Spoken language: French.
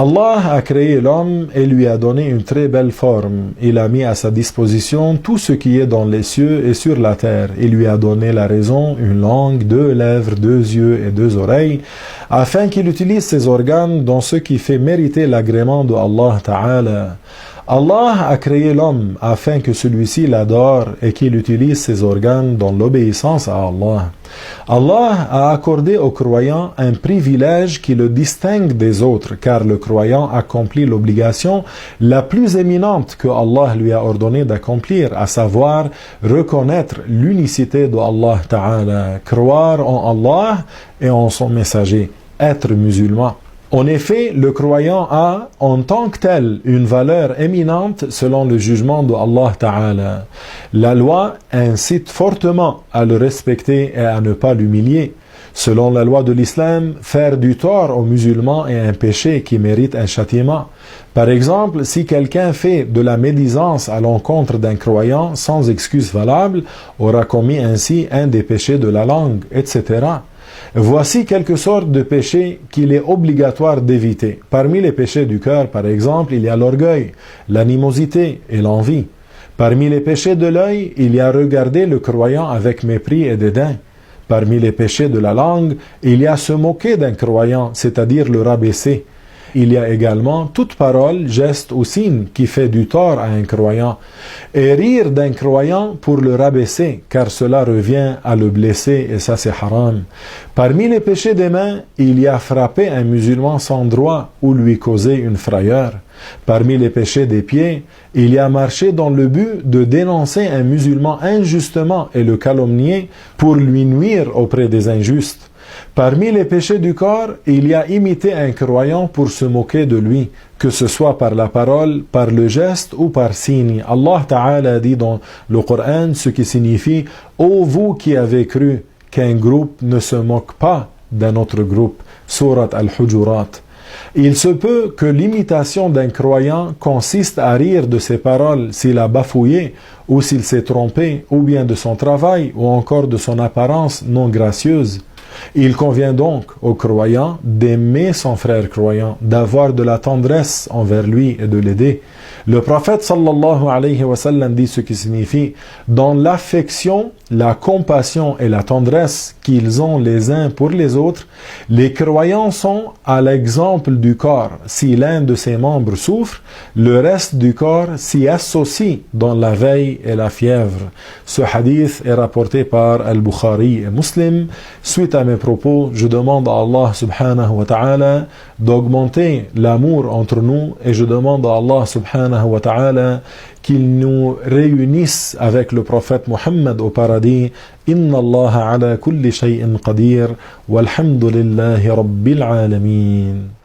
Allah a créé l'homme et lui a donné une très belle forme. Il a mis à sa disposition tout ce qui est dans les cieux et sur la terre. Il lui a donné la raison, une langue, 2 lèvres, 2 yeux et 2 oreilles, afin qu'il utilise ses organes dans ce qui fait mériter l'agrément de Allah Ta'ala. Allah a créé l'homme afin que celui-ci l'adore et qu'il utilise ses organes dans l'obéissance à Allah. Allah a accordé au croyant un privilège qui le distingue des autres, car le croyant accomplit l'obligation la plus éminente que Allah lui a ordonné d'accomplir, à savoir reconnaître l'unicité de Allah Ta'ala, croire en Allah et en son messager, être musulman. En effet, le croyant a, en tant que tel, une valeur éminente selon le jugement de Allah Ta'ala. La loi incite fortement à le respecter et à ne pas l'humilier. Selon la loi de l'islam, faire du tort aux musulmans est un péché qui mérite un châtiment. Par exemple, si quelqu'un fait de la médisance à l'encontre d'un croyant sans excuse valable, aura commis ainsi un des péchés de la langue, etc. Voici quelques sortes de péchés qu'il est obligatoire d'éviter. Parmi les péchés du cœur, par exemple, il y a l'orgueil, l'animosité et l'envie. Parmi les péchés de l'œil, il y a regarder le croyant avec mépris et dédain. Parmi les péchés de la langue, il y a se moquer d'un croyant, c'est-à-dire le rabaisser. Il y a également toute parole, geste ou signe qui fait du tort à un croyant. Et rire d'un croyant pour le rabaisser, car cela revient à le blesser et ça c'est haram. Parmi les péchés des mains, il y a frapper un musulman sans droit ou lui causer une frayeur. Parmi les péchés des pieds, il y a marcher dans le but de dénoncer un musulman injustement et le calomnier pour lui nuire auprès des injustes. Parmi les péchés du corps, il y a imiter un croyant pour se moquer de lui, que ce soit par la parole, par le geste ou par signe. Allah Ta'ala dit dans le Coran ce qui signifie « Ô vous qui avez cru qu'un groupe ne se moque pas d'un autre groupe » Surat Al-Hujurat. Il se peut que l'imitation d'un croyant consiste à rire de ses paroles s'il a bafouillé ou s'il s'est trompé, ou bien de son travail ou encore de son apparence non gracieuse. Il convient donc au croyant d'aimer son frère croyant, d'avoir de la tendresse envers lui et de l'aider. Le prophète sallallahu alayhi wa sallam dit ce qui signifie dans l'affection, la compassion et la tendresse qu'ils ont les uns pour les autres, les croyants sont à l'exemple du corps. Si l'un de ses membres souffre, le reste du corps s'y associe dans la veille et la fièvre. Ce hadith est rapporté par Al-Bukhari et Muslim. Suite à mes propos, je demande à Allah subhanahu wa ta'ala d'augmenter l'amour entre nous et je demande à Allah subhanahu wa ta'ala qu'il nous réunisse avec le prophète Muhammad au paradis. Inna Allah ala kulli shay'in qadir walhamdulillahi rabbil alamin.